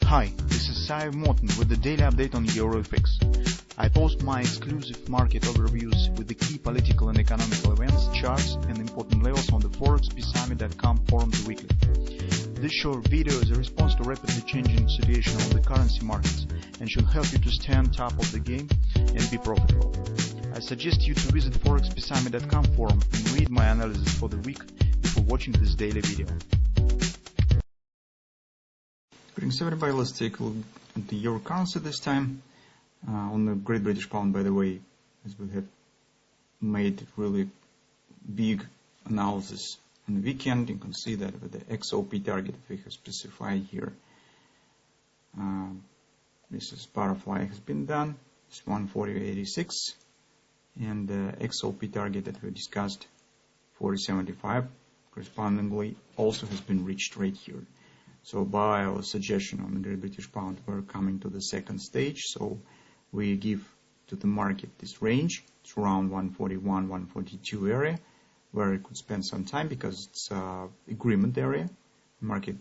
Hi, this is Sive Morten with the daily update on EuroFX. I post my exclusive market overviews with the key political and economical events, charts and important levels on the ForexPeaceArmy.com forums weekly. This short video is a response to rapidly changing situation on the currency markets and should help you to stay on top of the game and be profitable. I suggest you to visit ForexPeaceArmy.com forum and read my analysis for the week before watching this daily video. Greetings everybody, let's take a look at the euro currency this time. On the Great British Pound, by the way, as we have made really big analysis on the weekend, you can see that with the XOP target that we have specified here, this is butterfly has been done, it's 140.86, and the XOP target that we discussed, 40.75, correspondingly also has been reached right here. So by our suggestion on the Great British Pound, we're coming to the second stage. So we give to the market this range. It's around 141, 142 area, where it could spend some time because it's agreement area. The market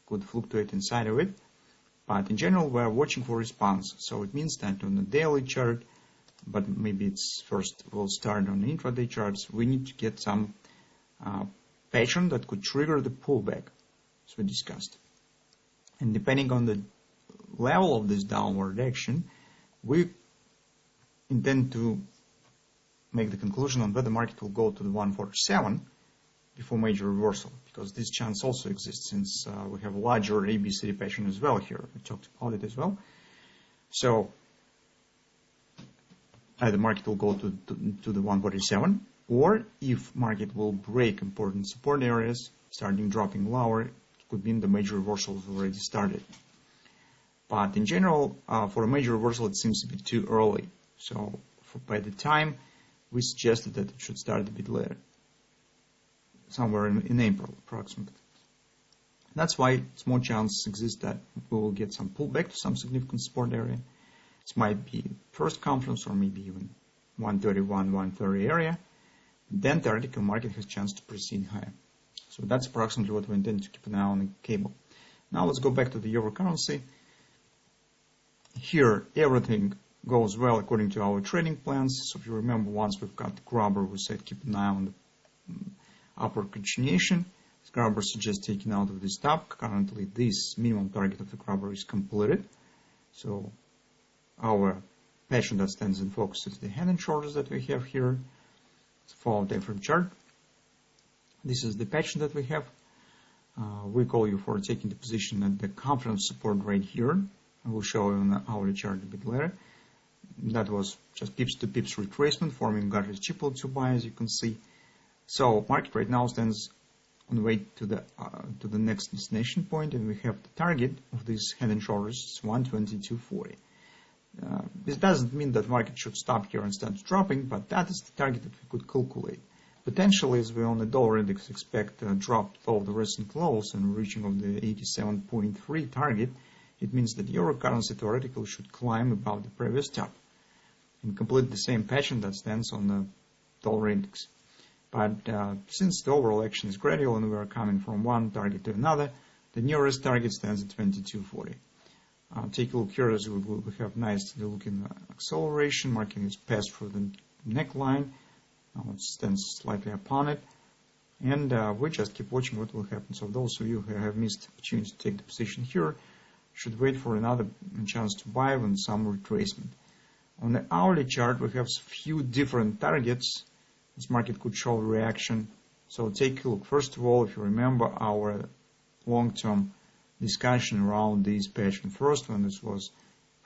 could fluctuate inside of it. But in general, we're watching for response. So it means that on the daily chart, but maybe it's first we'll start on the intraday charts, we need to get some pattern that could trigger the pullback, as we discussed. And depending on the level of this downward action, we intend to make the conclusion on whether the market will go to the 147 before major reversal, because this chance also exists since we have a larger ABCD pattern as well here. I talked about it as well. So either market will go to the 147, or if market will break important support areas, starting dropping lower, could mean the major reversal has already started. But in general, for a major reversal, it seems to be too early. So by the time, we suggested that it should start a bit later, somewhere in April, approximately. That's why small chances exist that we will get some pullback to some significant support area. This might be first conference or maybe even 131, 130 area. Then theoretical market has chance to proceed higher. So that's approximately what we intend to keep an eye on the cable. Now let's go back to the euro currency. Here everything goes well according to our trading plans. So if you remember, once we've got the grabber, we said keep an eye on the upward continuation. This grabber suggests taking out of this top. Currently this minimum target of the grabber is completed. So our pattern that stands in focus is the head and shoulders that we have here. It's a follow time frame chart. This is the pattern that we have. We call you for taking the position at the conference support right here. I will show you on the hourly chart a bit later. That was just pips to pips retracement, forming Gartner's triple to buy, as you can see. So market right now stands on the way to the next destination point, and we have the target of this head and shoulders, 122.40. This doesn't mean that market should stop here and start dropping, but that is the target that we could calculate. Potentially, as we on the dollar index expect a drop below the recent lows and reaching of the 87.3 target, it means that euro currency theoretically should climb above the previous top and complete the same pattern that stands on the dollar index. But since the overall action is gradual and we are coming from one target to another, the nearest target stands at 22.40. Take a look here as we have nice looking acceleration, marking is passed through the neckline. Now it stands slightly upon it, and we just keep watching what will happen. So those of you who have missed the opportunity to take the position here should wait for another chance to buy when some retracement. On the hourly chart, we have a few different targets. This market could show reaction. So take a look. First of all, if you remember our long-term discussion around this pattern, first when this was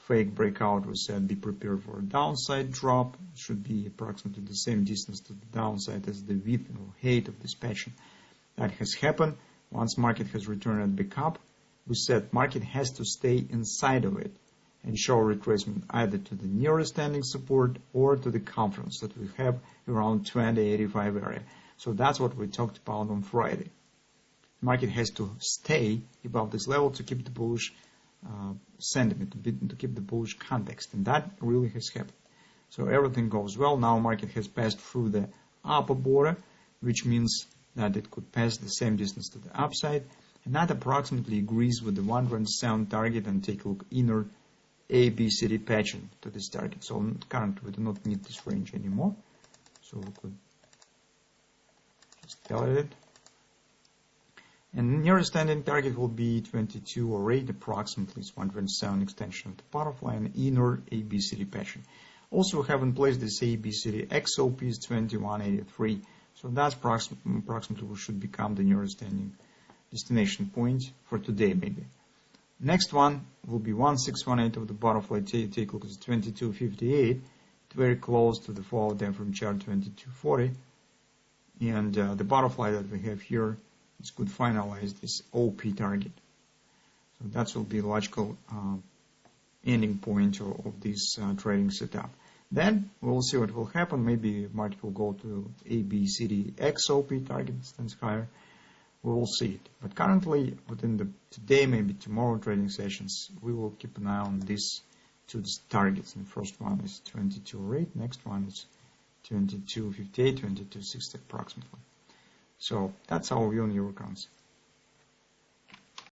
fake breakout, we said be prepared for a downside drop. It should be approximately the same distance to the downside as the width or height of this pattern. That has happened. Once market has returned at back up, we said market has to stay inside of it and show retracement either to the nearest standing support or to the conference that we have around 2085 area. So that's what we talked about on Friday. Market has to stay above this level to keep the bullish sentiment, to keep the bullish context, and that really has happened. So everything goes well. Now market has passed through the upper border, which means that it could pass the same distance to the upside. and that approximately agrees with the 127 target, and take a look inner ABCD pattern to this target. So currently we do not need this range anymore, so we could just delete it. And the nearest standing target will be 22 or 8, approximately it's 127 extension of the butterfly and inner ABCD pattern. Also we have in place this ABCD XOP is 2183, so that's approximately what should become the nearest standing destination point for today maybe. Next one will be 1618 of the butterfly. Take a look at 2258, very close to the follow down from chart 2240, and the butterfly that we have here, this could finalize this OP target. So that will be a logical ending point of this trading setup. Then we will see what will happen. Maybe market will go to ABCD XOP target, stands higher. We will see it. But currently, within the today, maybe tomorrow trading sessions, we will keep an eye on these two targets. And the first one is 2208, next one is 2258, 2260 approximately. So that's our view on Euro currency.